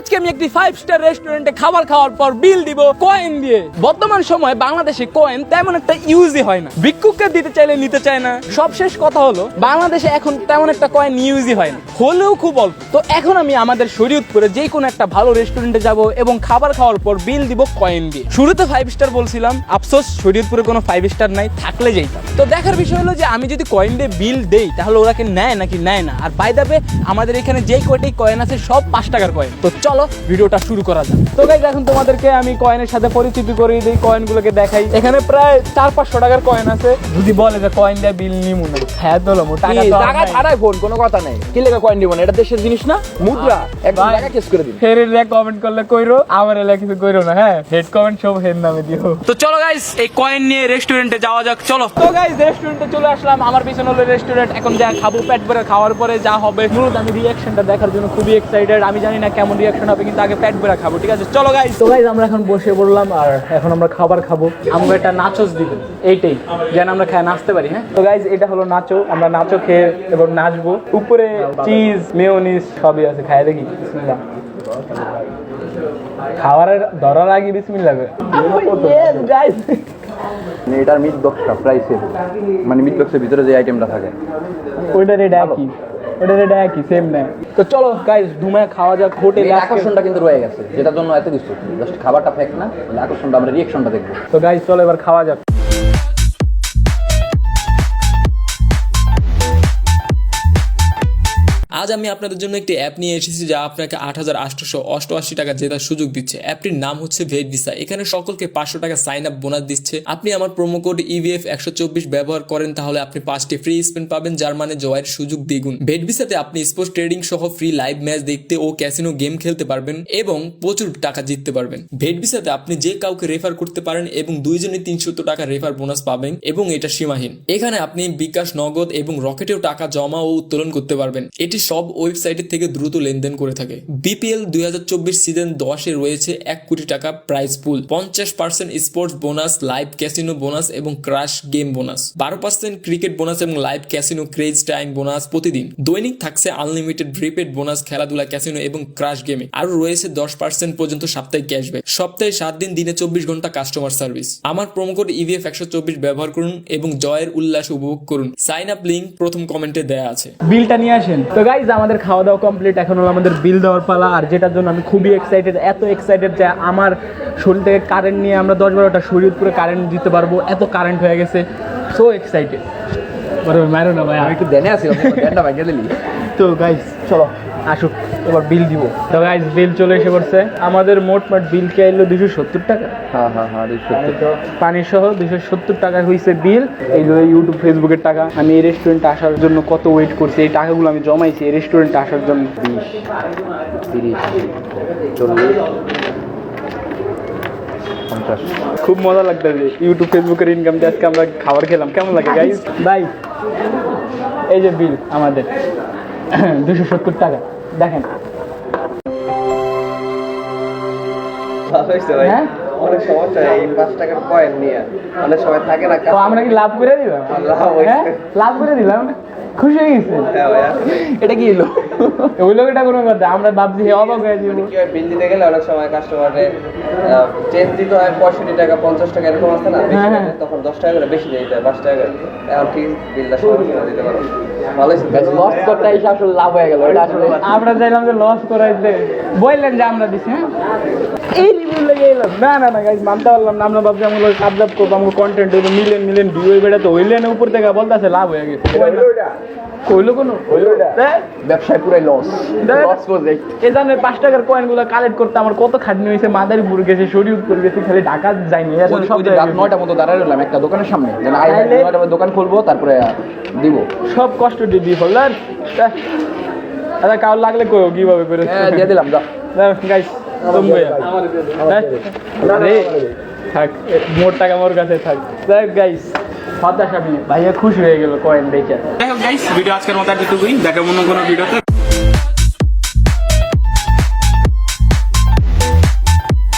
আজকে আমি একটি 5 স্টার রেস্টুরেন্টে খাবার খাওয়ার পর বিল দিব কয়েন দিয়ে। বর্তমান সময়ে বাংলাদেশে কয়েন তেমন একটা ইউজই হয় না, ভিক্ষুককে দিতে চাইলে নিতে চায় না। সবশেষ কথা হলো বাংলাদেশে এখন তেমন একটা কয়েন ইউজই হয় না, হলেও খুব অল্প। তো এখন আমি আমাদের শরীয়তপুরে যে কোনো একটা ভালো রেস্টুরেন্টে যাব এবং খাবার খাওয়ার পর বিল দিব কয়েন দিয়ে। শুরুতে 5 স্টার বলছিলাম, আফসোস শরীয়তপুরে কোনো 5 স্টার নাই, থাকলে যেতাম। তো দেখার বিষয় হলো যে আমি যদি কয়েন দিয়ে বিল দেই তাহলে ওরা কি নেয় নাকি নেয় না। আর বাই দ্য ওয়ে আমাদের এখানে যেই কয়টি কয়েন আছে সব 5 টাকার কয়েন। তো চলো ভিডিওটা শুরু করা যাক। তো গাইস এখন তোমাদেরকে আমি কয়েনের সাথে পরিচিত করিয়ে দিই, কয়েনগুলোকে দেখাই। এখানে প্রায় 400-500 টাকার কয়েন আছে। যদি বলে যে কয়েন দিয়ে বিল নিমু না, হ্যাঁ দলো টাকা ছাড়াই ফোন, কোনো কথা নাই। কি লেগে কয়েন দিব না, এটা দেশের জিনিস না, মুদ্রা। একদম টাকা কেস করে দিন। হেড কমেন্ট করলে কইরো, আমার এলাকা কিছু কইরো না। হ্যাঁ, হেড কমেন্ট সব হেড নামে দিও। তো চলো গাইস এই কয়েন নিয়ে রেস্টুরেন্টে যাওয়া যাক, চলো। তো গাইস রেস্টুরেন্টে চলে আসলাম, আমার পিছনে হলো রেস্টুরেন্ট। এখন যা খাবো, পেট ভরে খাওয়ার পরে যা হবে, মূলত আমি রিঅ্যাকশনটা দেখার জন্য খুবই এক্সাইটেড। আমি জানি না কেমন রিঅ্যাকশন হবে, কিন্তু আগে পেট ভরে খাবো, ঠিক আছে? চলো গাইস। তো গাইস আমরা এখন বসে পড়লাম আর এখন আমরা খাবার খাবো। আমরা একটা নাচোস দিব, এইটাই যেন আমরা খেয়ে নাচতে পারি। হ্যাঁ, তো গাইস এটা হলো নাচো। আমরা নাচো খেয়ে এবং নাচবো। উপরে চিজ মেয়োনিজ সবই আছে, খাই দেখি। বিসমিল্লাহ। খাবারের ধরার আগে বিসমিল্লাহ করে। ইয়েস গাইস, এটার মিট বক্সটা প্রাইসে, মানে মিট বক্সের ভিতরে যে আইটেমটা থাকে ওইটার এটা একই, ওইটার এটা একই, সেম না। তো চলো গাইস ধুমে খাওয়া যাক। হোটেলে আকর্ষণটা কিন্তু রয়ে গেছে, যেটার জন্য এত কিছু, জাস্ট খাবারটা ফেক না, আকর্ষণটা আমরা রিঅ্যাকশনটা দেখবো। তো গাইস চলো এবার খাওয়া যাক। আজ আমি আপনাদের জন্য একটি অ্যাপ নিয়ে এসেছি যা আপনাকে 8,888 টাকা জেতার সুযোগ দিচ্ছে। অ্যাপটির নাম হচ্ছে ভেট ভিসা। এখানে সকলকে 500 টাকা সাইন আপ বোনাস দিচ্ছে। আপনি আমার প্রোমো কোড EVF 124 ব্যবহার করেন তাহলে আপনি 5টি ফ্রি স্পেন পাবেন, যার মানে জয়ের সুযোগ দ্বিগুণ। ভেট ভিসাতে আপনি স্পোর্টস ট্রেডিং সহ ফ্রি লাইভ ম্যাচ দেখতে ও ক্যাসিনো গেম খেলতে পারবেন এবং প্রচুর টাকা জিততে পারবেন। ভেট ভিসাতে আপনি যে কাউকে রেফার করতে পারেন এবং 2 জনে 300 টাকা রেফার বোনাস পাবেন এবং এটা সীমাহীন। এখানে আপনি বিকাশ, নগদ এবং রকেটেও টাকা জমা ও উত্তোলন করতে পারবেন। এটি সব ওয়েবসাইটের থেকে দ্রুত লেনদেন করে থাকে। বিপিএল 2024 সিজন 10 এ রয়েছে 1 কোটি টাকা prize pool, 50% sports bonus, live casino bonus এবং crash game bonus, 12% cricket bonus এবং live casino craze time bonus প্রতিদিন। দৈনিক থাকছে আনলিমিটেড প্রিপেড বোনাস, খেলাধুলা, ক্যাসিনো এবং ক্রাশ গেমে। আরও রয়েছে 10% পর্যন্ত সাপ্তাহিক ক্যাশব্যাক। সপ্তাহে 7 দিন, দিনে 24 ঘন্টা কাস্টমার সার্ভিস। আমার প্রোমো কোড EVF 124 ব্যবহার করুন এবং জয়ের উল্লাস উপভোগ করুন। সাইন আপ লিংক প্রথম কমেন্টে দেয়া আছে। বিলটা নিয়ে আসেন। তো গাইজ আমাদের খাওয়া দাওয়া কমপ্লিট, এখন হলো আমাদের বিল দেওয়ার পালা। আর যেটার জন্য আমি খুবই এক্সাইটেড, এত এক্সাইটেড যে আমার শরীর থেকে কারেন্ট নিয়ে আমরা 10-12টা শরীয়তপুরে কারেন্ট দিতে পারবো, এত কারেন্ট হয়ে গেছে। So excited. মারো না ভাই, আমি একটু দেনে আসি, দেনটা ভাঙিয়ে দিলি। তো গাইজ চলো আসুক, এবার বিল দিব। তো গাইজ বিল চলে এসে পড়ছে। আমাদের মোট বিল কে আইলো 270 টাকা। হ্যাঁ হ্যাঁ হ্যাঁ, পানি সহ 270 টাকা হয়েছে বিল। এইগুলো ইউটিউব ফেসবুকের টাকা। আমি এই রেস্টুরেন্টে আসার জন্য কত ওয়েট করছি, এই টাকাগুলো আমি জমাইছি এই রেস্টুরেন্টে আসার জন্য। 20, 30, 40, 50। খুব মজা লাগতেছে ইউটিউব ফেসবুকের ইনকাম দিয়ে আজকে আমরা খাবার খেলাম। কেমন লাগে গাইজ? ভাই এই যে বিল আমাদের 270 টাকা, দেখেন। হ্যাঁ? অনেক সমস্যা এই 5 টাকার কয়েন নিয়ে, অনেক সময় থাকে না। তো আমরা কি লাভ করে দিলাম? হ্যাঁ লাভ করে দিলাম, খুশি হয়ে গেছে। এটা কি হলো? ওই লোক এটা কোনো কথা, আমরা ভাবছি অবাক হয়ে দিব। কি হয়, বিল দিতে গেলে অনেক সময় কাস্টমারের চেঞ্জ দিতে হয় 65 টাকা 50 টাকা এরকম আছে না, বেশি হ্যাঁ। হলে তখন 10 টাকা করে বেশি দিতে হয়, 5 টাকা করে। এখন ঠিক বিলটা সমস্যা দিতে পারো, ভালোই লস করতে এসে আসলে লাভ হয়ে গেল। এটা আসলে আমরা চাইলাম যে লস করাইতে, বললেন যে আমরা দিছি। হ্যাঁ এই রিভিউ লেগে এলাম। না না না গাইজ, মানতে পারলাম না। আমরা ভাবছি আমরা কাজ করবো, আমার কন্টেন্ট হইলো, মিলিয়ন ভিউ হইবে। তো হইলেন উপর থেকে বলতেছে লাভ হয়ে গেছে। কইলো কোনো ব্যবসায় পুরাই লস প্রজেক্ট। এই জন্য 5 টাকার কয়েনগুলো কালেক্ট করতে আমার কত খাটনি হয়েছে। মাদারীপুর গেছে, শরীয়তপুর গেছে, খালি ঢাকা যাইনি। এখন সব রাত 9টার মতো দাঁড়ায় রইলাম একটা দোকানের সামনে, যেন 9টার মধ্যে দোকান খুলবো, তারপরে দিব। সব কষ্ট দিয়ে হলার। আচ্ছা কাউ লাগলে কই কিভাবে করে? হ্যাঁ দিয়ে দিলাম, যা গাইস তুমি থাক, মোট টাকা মোর কাছে থাক। গাইস হতাশা ভাইয়া খুশি হয়ে গেল কয়েন দেখে। দেখো গাইস ভিডিও আজকের মতো এতটুকুই, দেখা অন্য কোনো ভিডিওতে।